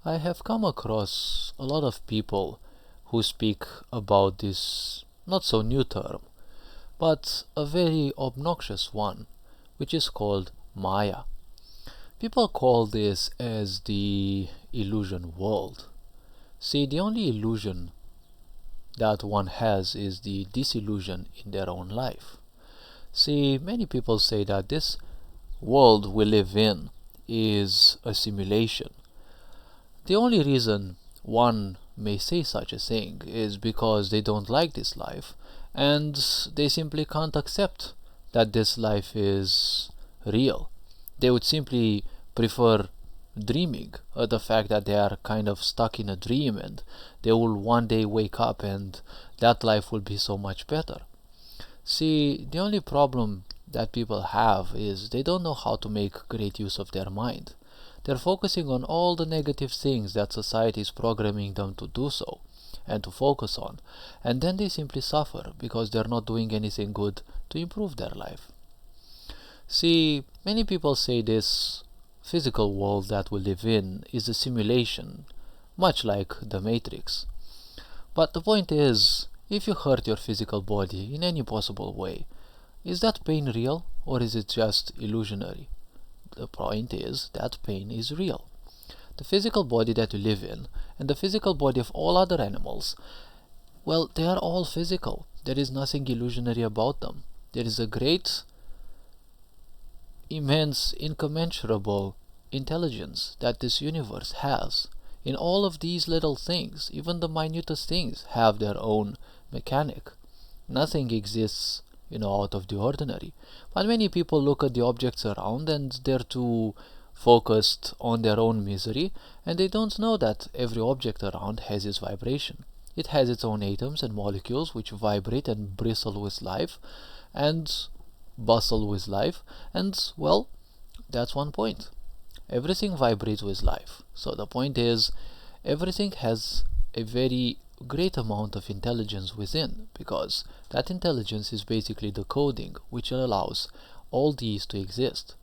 I have come across a lot of people who speak about this not so new term, but a very obnoxious one, which is called Maya. People call this as the illusion world. See, the only illusion that one has is the disillusion in their own life. See, many people say that this world we live in is a simulation. The only reason one may say such a thing is because they don't like this life and they simply can't accept that this life is real. They would simply prefer dreaming, the fact that they are kind of stuck in a dream and they will one day wake up and that life will be so much better. See, the only problem that people have is they don't know how to make great use of their mind. They're focusing on all the negative things that society is programming them to do so and to focus on, and then they simply suffer because they're not doing anything good to improve their life. See, many people say this physical world that we live in is a simulation, much like the Matrix. But the point is, if you hurt your physical body in any possible way, is that pain real or is it just illusionary? The point is that pain is real. The physical body that you live in and the physical body of all other animals, well, they are all physical. There is nothing illusionary about them. There is a great, immense, incommensurable intelligence that this universe has. In all of these little things, even the minutest things have their own mechanic. Nothing exists, out of the ordinary. But many people look at the objects around and they're too focused on their own misery, and they don't know that every object around has its vibration. It has its own atoms and molecules which vibrate and bristle with life and bustle with life, and well, that's one point. Everything vibrates with life. So the point is, everything has a very great amount of intelligence within, because that intelligence is basically the coding which allows all these to exist.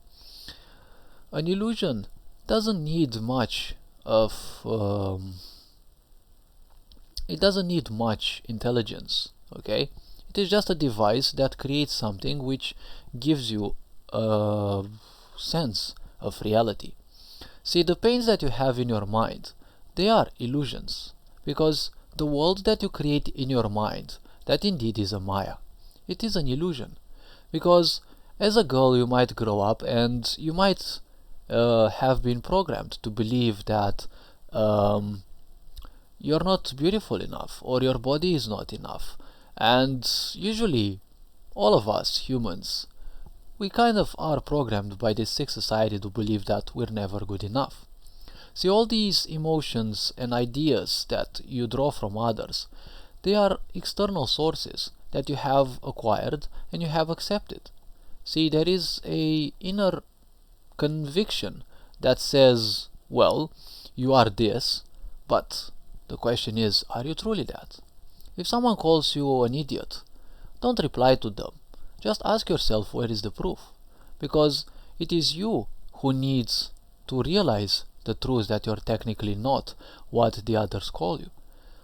An illusion doesn't need much intelligence, okay? It is just a device that creates something which gives you a sense of reality. See, the pains that you have in your mind, they are illusions, because the world that you create in your mind, that indeed is a Maya. It is an illusion, because as a girl you might grow up and you might have been programmed to believe that you're not beautiful enough or your body is not enough. And usually, all of us humans, we kind of are programmed by this sick society to believe that we're never good enough. See, all these emotions and ideas that you draw from others, they are external sources that you have acquired and you have accepted. See, there is a inner conviction that says, well, you are this, but the question is, are you truly that? If someone calls you an idiot, don't reply to them. Just ask yourself, where is the proof? Because it is you who needs to realize the truth that you're technically not what the others call you.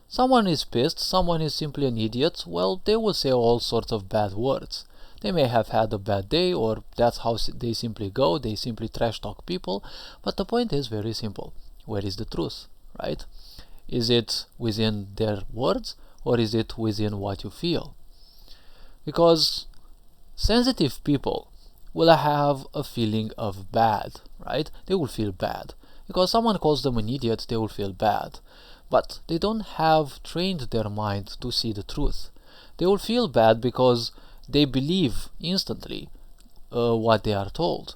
Someone is pissed, someone is simply an idiot, well, they will say all sorts of bad words. They may have had a bad day, or that's how they simply go, they simply trash talk people, but the point is very simple. Where is the truth, right? Is it within their words, or is it within what you feel? Because sensitive people will have a feeling of bad, right? They will feel bad. Because someone calls them an idiot, they will feel bad. But they don't have trained their mind to see the truth. They will feel bad because they believe instantly what they are told.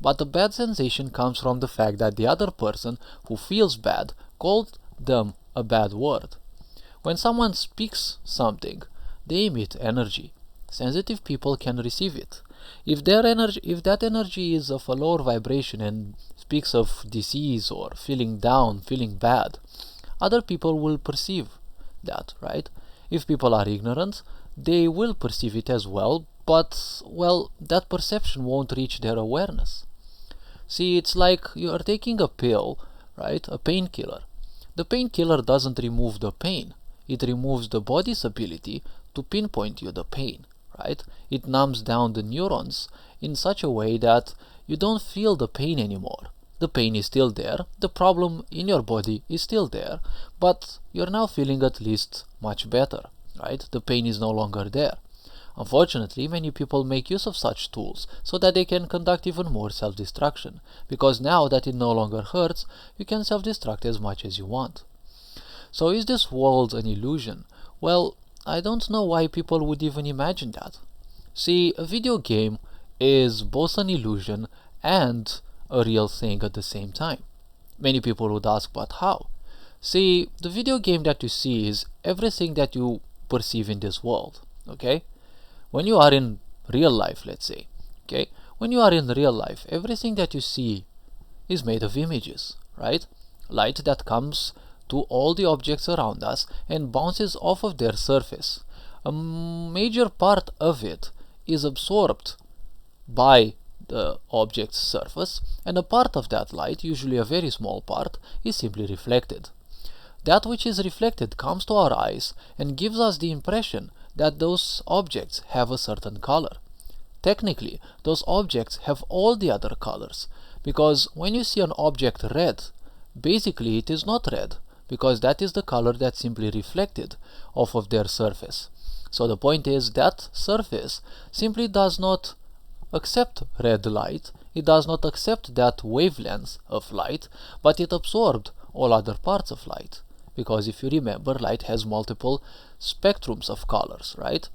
But the bad sensation comes from the fact that the other person who feels bad called them a bad word. When someone speaks something, they emit energy. Sensitive people can receive it. If that energy is of a lower vibration and speaks of disease or feeling down, feeling bad, other people will perceive that, right? If people are ignorant, they will perceive it as well, but, well, that perception won't reach their awareness. See, it's like you are taking a pill, right? A painkiller, the painkiller doesn't remove the pain. It removes the body's ability to pinpoint you the pain, right? It numbs down the neurons in such a way that you don't feel the pain anymore. The pain is still there, the problem in your body is still there, but you're now feeling at least much better, right? The pain is no longer there. Unfortunately, many people make use of such tools so that they can conduct even more self-destruction, because now that it no longer hurts, you can self-destruct as much as you want. So is this world an illusion? Well, I don't know why people would even imagine that. See, a video game is both an illusion and a real thing at the same time. Many people would ask, but how? See, the video game that you see is everything that you perceive in this world, okay? When you are in real life, let's say, okay? When you are in real life, everything that you see is made of images, right? Light that comes to all the objects around us and bounces off of their surface. A major part of it is absorbed by the object's surface, and a part of that light, usually a very small part, is simply reflected. That which is reflected comes to our eyes and gives us the impression that those objects have a certain color. Technically, those objects have all the other colors, because when you see an object red, basically it is not red, because that is the color that's simply reflected off of their surface. So the point is that surface simply does not accept red light, it does not accept that wavelength of light, but it absorbed all other parts of light. Because if you remember, light has multiple spectrums of colors, right?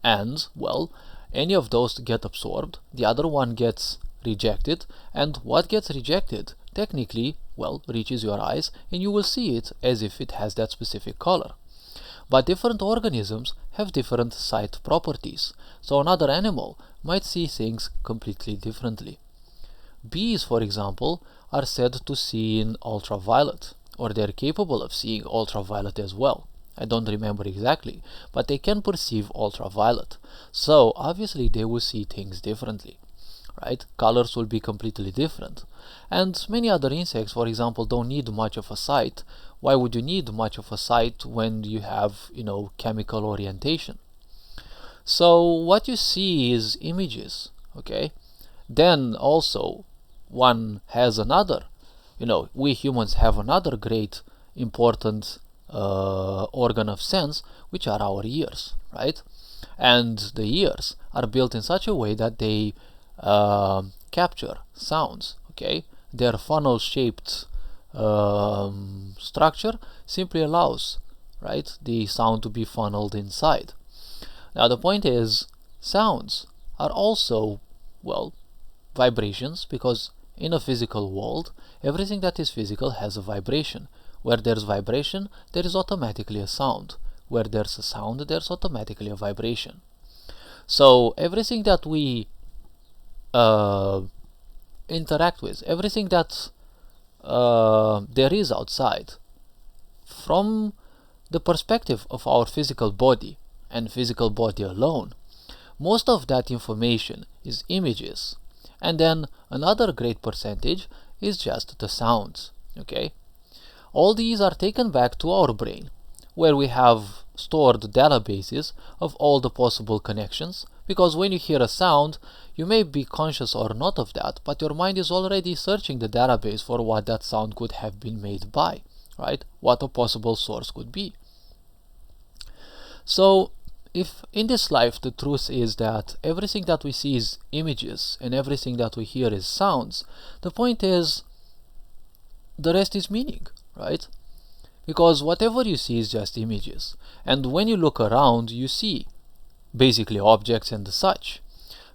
And, well, any of those get absorbed, the other one gets rejected, and what gets rejected technically, well, reaches your eyes, and you will see it as if it has that specific color. But different organisms have different sight properties, so another animal might see things completely differently. Bees, for example, are said to see in ultraviolet, or they're capable of seeing ultraviolet as well. I don't remember exactly, but they can perceive ultraviolet, so obviously they will see things differently, right? Colors will be completely different. And many other insects, for example, don't need much of a sight. Why would you need much of a sight when you have, chemical orientation? So what you see is images, okay? Then also one has another, we humans have another great important organ of sense, which are our ears, right? And the ears are built in such a way that they capture sounds, okay? Their funnel-shaped structure simply allows, right, the sound to be funneled inside. Now the point is, sounds are also, well, vibrations, because in a physical world, everything that is physical has a vibration. Where there's vibration, there is automatically a sound. Where there's a sound, there's automatically a vibration. So everything that we interact with, everything that there is outside, from the perspective of our physical body and physical body alone, most of that information is images, and then another great percentage is just the sounds, okay? All these are taken back to our brain, where we have stored databases of all the possible connections, because when you hear a sound, you may be conscious or not of that, but your mind is already searching the database for what that sound could have been made by, right? What a possible source could be. So, if in this life the truth is that everything that we see is images and everything that we hear is sounds, the point is, the rest is meaning, right? Because whatever you see is just images, and when you look around, you see basically objects and such.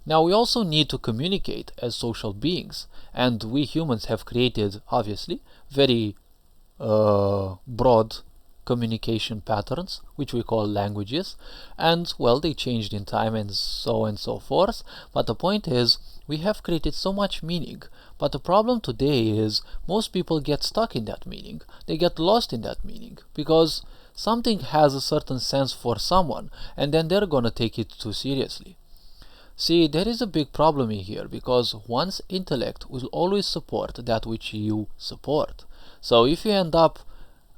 Now we also need to communicate as social beings, and we humans have created, obviously, very broad communication patterns, which we call languages, and well, they changed in time and so forth, but the point is, we have created so much meaning, but the problem today is most people get stuck in that meaning. They get lost in that meaning, because something has a certain sense for someone, and then they're gonna take it too seriously. See, there is a big problem in here, because one's intellect will always support that which you support. So if you end up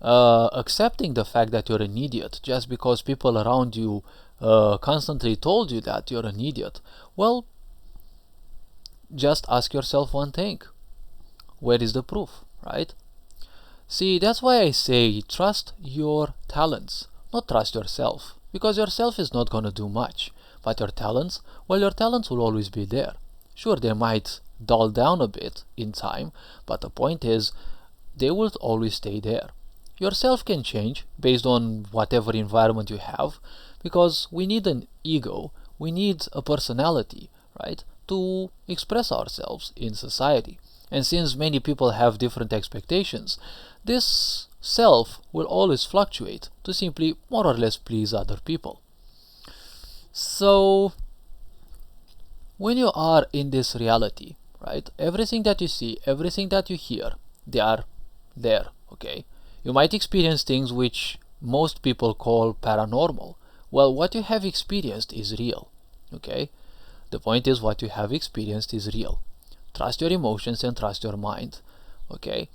accepting the fact that you're an idiot just because people around you constantly told you that you're an idiot, well, just ask yourself one thing. Where is the proof, right? See, that's why I say trust your talents, not trust yourself. Because yourself is not gonna do much. But your talents, well, your talents will always be there. Sure, they might dull down a bit in time, but the point is, they will always stay there. Yourself can change based on whatever environment you have, because we need an ego, we need a personality, right, to express ourselves in society. And since many people have different expectations, this self will always fluctuate to simply more or less please other people. So, when you are in this reality, right, everything that you see, everything that you hear, they are there, okay? You might experience things which most people call paranormal. Well, what you have experienced is real, okay? The point is, what you have experienced is real. Trust your emotions and trust your mind, okay?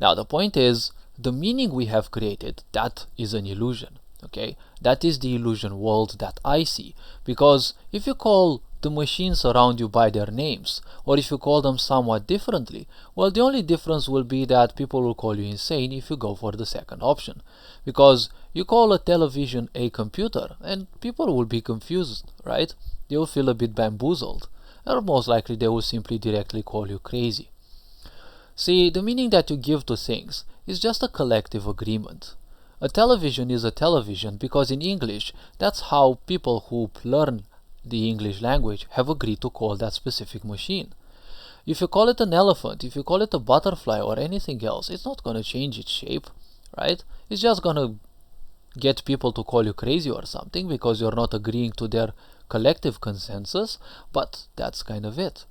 Now, the point is, the meaning we have created, that is an illusion, okay? That is the illusion world that I see. Because if you call the machines around you by their names, or if you call them somewhat differently, well, the only difference will be that people will call you insane if you go for the second option. Because you call a television a computer, and people will be confused, right? They will feel a bit bamboozled. Or most likely they will simply directly call you crazy. See, the meaning that you give to things is just a collective agreement. A television is a television because in English, that's how people who learn the English language have agreed to call that specific machine. If you call it an elephant, if you call it a butterfly or anything else, it's not going to change its shape, right? It's just going to get people to call you crazy or something because you're not agreeing to their collective consensus, but that's kind of it.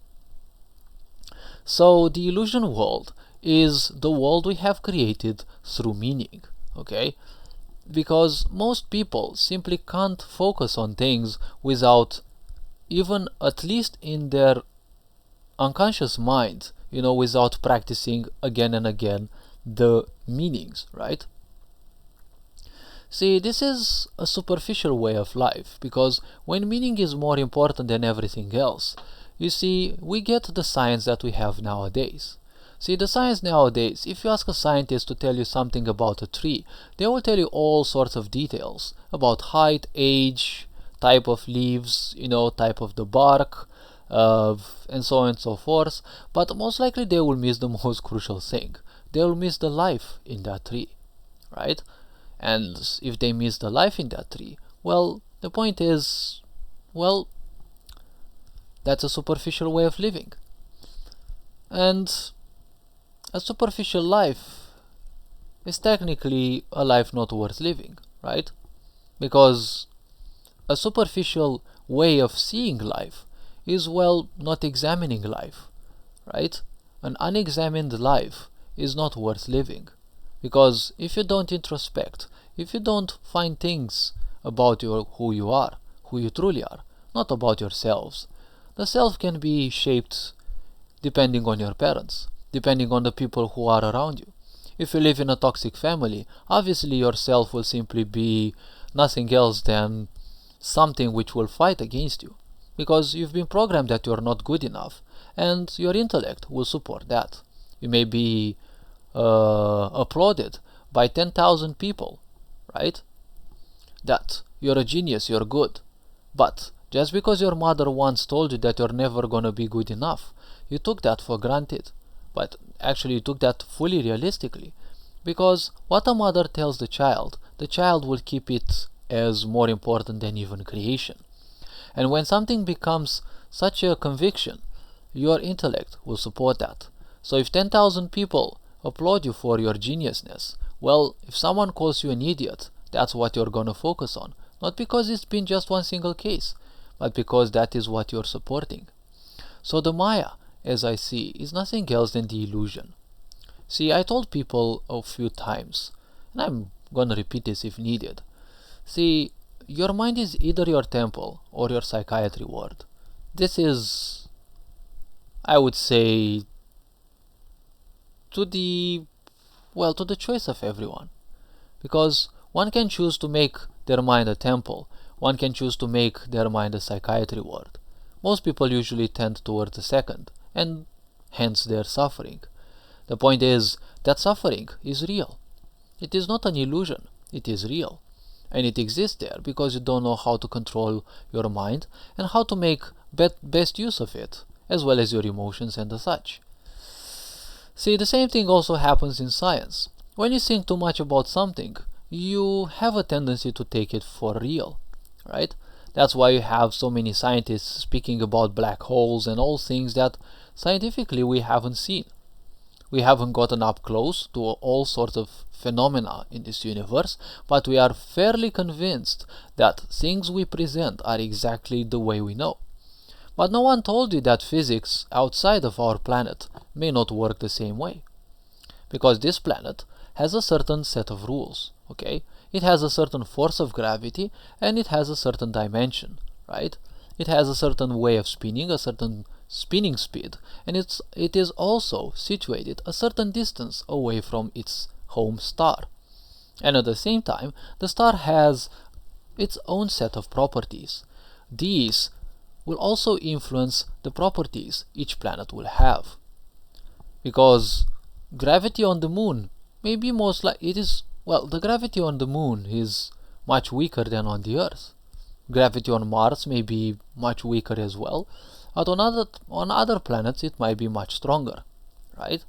So the illusion world is the world we have created through meaning, okay? Because most people simply can't focus on things without, even at least in their unconscious mind, without practicing again and again the meanings, right? See, this is a superficial way of life, because when meaning is more important than everything else, you see, we get the science that we have nowadays. See, the science nowadays, if you ask a scientist to tell you something about a tree, they will tell you all sorts of details about height, age, type of leaves, type of the bark, and so on and so forth, but most likely they will miss the most crucial thing. They will miss the life in that tree, right? And if they miss the life in that tree, well, the point is, well, that's a superficial way of living. And a superficial life is technically a life not worth living, right? Because a superficial way of seeing life is, well, not examining life, right? An unexamined life is not worth living. Because if you don't introspect, if you don't find things about who you truly are, not about yourselves, the self can be shaped depending on your parents, depending on the people who are around you. If you live in a toxic family, obviously yourself will simply be nothing else than something which will fight against you, because you've been programmed that you're not good enough, and your intellect will support that. You may be applauded by 10,000 people, right? That you're a genius, you're good. But just because your mother once told you that you're never gonna be good enough, you took that for granted. But actually you took that fully realistically. Because what a mother tells the child will keep it as more important than even creation. And when something becomes such a conviction, your intellect will support that. So if 10,000 people applaud you for your geniusness, well, if someone calls you an idiot, that's what you're gonna focus on. Not because it's been just one single case, but because that is what you're supporting. So the Maya, as I see, is nothing else than the illusion. See, I told people a few times, and I'm gonna repeat this if needed. See, your mind is either your temple or your psychiatry ward. This is, I would say, to the choice of everyone. Because one can choose to make their mind a temple, one can choose to make their mind a psychiatry ward. Most people usually tend towards the second, and hence their suffering. The point is that suffering is real. It is not an illusion, it is real. And it exists there because you don't know how to control your mind and how to make best use of it, as well as your emotions and the such. See, the same thing also happens in science. When you think too much about something, you have a tendency to take it for real, right? That's why you have so many scientists speaking about black holes and all things that scientifically we haven't seen. We haven't gotten up close to all sorts of phenomena in this universe, but we are fairly convinced that things we present are exactly the way we know. But no one told you that physics outside of our planet may not work the same way. Because this planet has a certain set of rules, okay? It has a certain force of gravity and it has a certain dimension, right? It has a certain way of spinning, a certain spinning speed, and it is also situated a certain distance away from its home star. And at the same time, the star has its own set of properties. These will also influence the properties each planet will have. Because gravity on the moon may be the gravity on the moon is much weaker than on the Earth. Gravity on Mars may be much weaker as well, but on other planets it might be much stronger, right?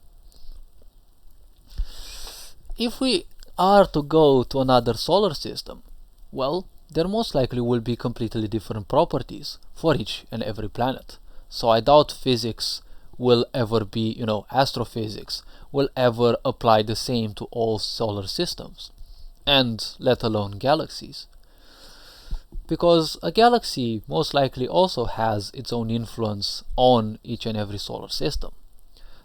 If we are to go to another solar system, well, there most likely will be completely different properties for each and every planet. So I doubt physics will ever be, astrophysics will ever apply the same to all solar systems, and let alone galaxies. Because a galaxy most likely also has its own influence on each and every solar system.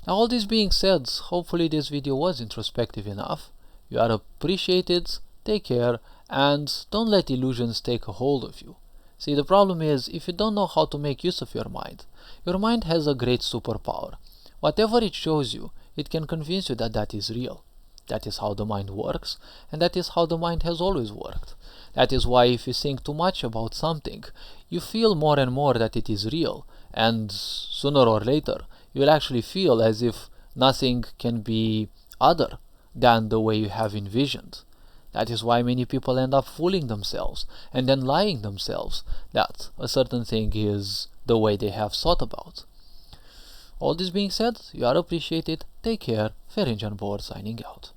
Now, all this being said, hopefully this video was introspective enough. You are appreciated, take care, and don't let illusions take a hold of you. See, the problem is, if you don't know how to make use of your mind has a great superpower. Whatever it shows you, it can convince you that that is real. That is how the mind works, and that is how the mind has always worked. That is why if you think too much about something, you feel more and more that it is real, and sooner or later, you will actually feel as if nothing can be other than the way you have envisioned. That is why many people end up fooling themselves and then lying themselves that a certain thing is the way they have thought about. All this being said, you are appreciated, take care, Ferenc on board signing out.